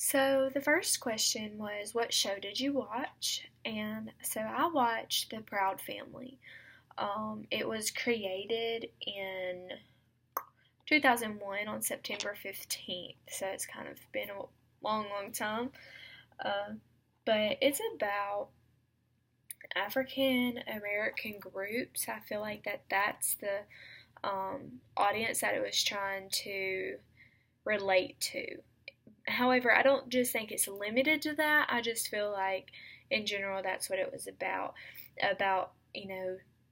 So the first question was, what show did you watch? And so I watched The Proud Family. It was created in 2001 on September 15th, so it's kind of been a long, long time. Uh, but it's about African American groups. I feel like that's the audience that it was trying to relate to. However, I don't just think it's limited to that. I just feel like, in general, that's what it was about. About,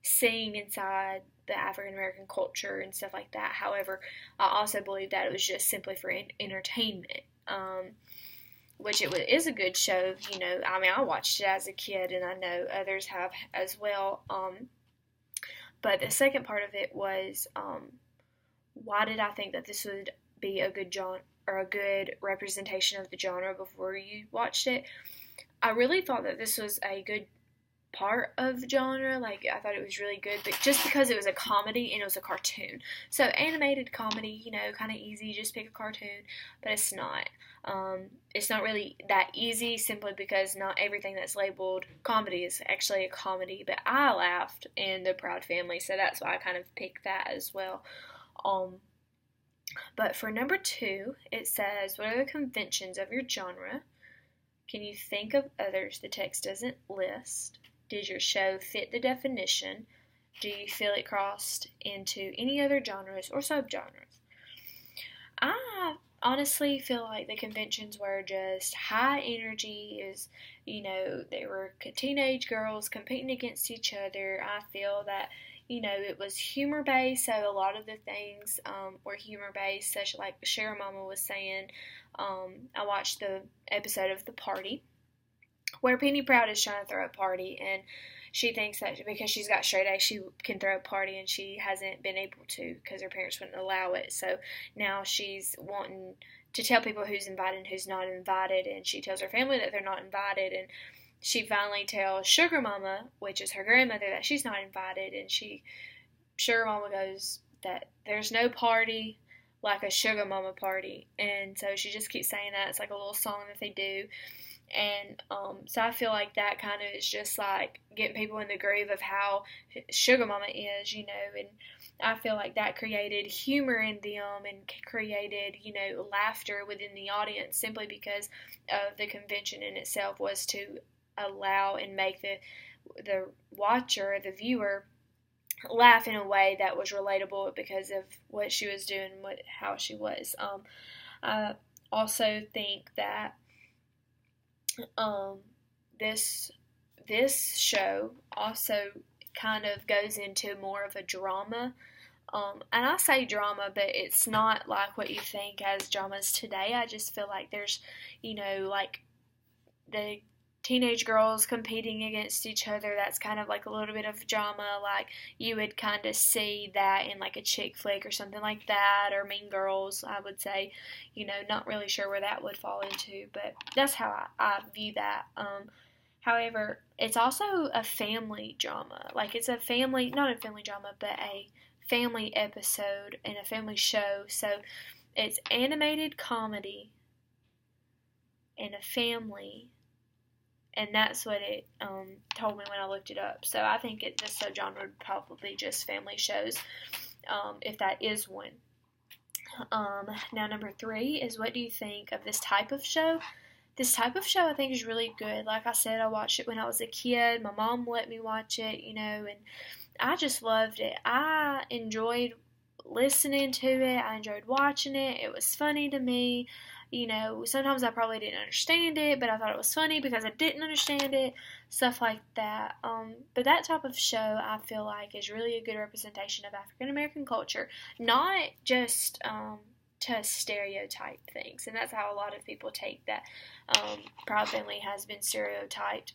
seeing inside the African American culture and stuff like that. However, I also believe that it was just simply for entertainment. Which is a good show, I watched it as a kid, and I know others have as well. But the second part of it was, why did I think that this would be a good genre or a good representation of the genre before you watched it? I really thought that this was a good part of genre. Like, I thought it was really good, but just because it was a comedy and it was a cartoon. So animated comedy, kind of easy, just pick a cartoon, but it's not. It's not really that easy simply because not everything that's labeled comedy is actually a comedy, but I laughed in The Proud Family, so that's why I kind of picked that as well. But for number 2, it says, what are the conventions of your genre? Can you think of others the text doesn't list? Did your show fit the definition? Do you feel it crossed into any other genres or subgenres? I honestly feel like the conventions were just high energy. They were teenage girls competing against each other. I feel that, it was humor based, so a lot of the things were humor based, such like Shara Mama was saying. I watched the episode of The Party, where Penny Proud is trying to throw a party, and she thinks that because she's got straight A's, she can throw a party, and she hasn't been able to because her parents wouldn't allow it. So now she's wanting to tell people who's invited and who's not invited, and she tells her family that they're not invited, and she finally tells Sugar Mama, which is her grandmother, that she's not invited, and Sugar Mama goes that there's no party like a Sugar Mama party, and so she just keeps saying that. It's like a little song that they do. And so I feel like that kind of is just like getting people in the groove of how Sugar Mama is, and I feel like that created humor in them and created, laughter within the audience simply because of the convention in itself was to allow and make the watcher, the viewer, laugh in a way that was relatable because of what she was doing, how she was. I also think that this show also kind of goes into more of a drama. And I say drama, but it's not like what you think as dramas today. I just feel like there's, like the teenage girls competing against each other. That's kind of like a little bit of drama. Like you would kind of see that in like a chick flick or something like that, or Mean Girls, I would say. Not really sure where that would fall into, but that's how I view that. However, it's also a family drama. Like it's a family, not a family drama, but a family episode and a family show. So it's animated comedy and a family, and that's what it told me when I looked it up. So I think the subgenre would probably just family shows, if that is one. Now number 3 is, what do you think of this type of show? This type of show I think is really good. Like I said, I watched it when I was a kid. My mom let me watch it, and I just loved it. I enjoyed listening to it. I enjoyed watching it. It was funny to me. Sometimes I probably didn't understand it, but I thought it was funny because I didn't understand it, stuff like that. But that type of show, I feel like, is really a good representation of African American culture, not just to stereotype things, and that's how a lot of people take that. Proud Family has been stereotyped.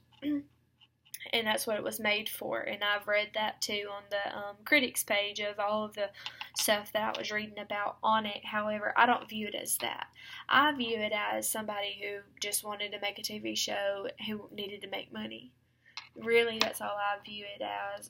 And that's what it was made for. And I've read that too on the critics page of all of the stuff that I was reading about on it. However, I don't view it as that. I view it as somebody who just wanted to make a TV show who needed to make money. Really, that's all I view it as.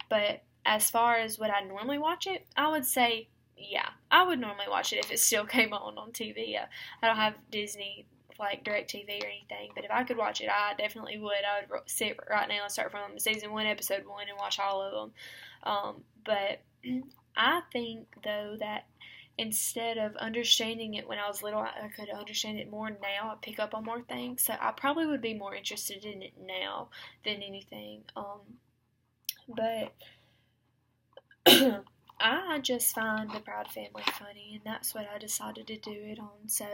But as far as would I normally watch it, I would say, yeah, I would normally watch it if it still came on TV. I don't have Disney like DirecTV or anything, but if I could watch it, I definitely would. I would sit right now and start from season 1, episode 1, and watch all of them. But I think, though, that instead of understanding it when I was little, I could understand it more now. I pick up on more things, so I probably would be more interested in it now than anything. But I just find the Proud Family funny, and that's what I decided to do it on. So,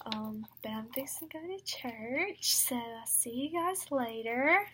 but I'm fixing to go to church, so I'll see you guys later.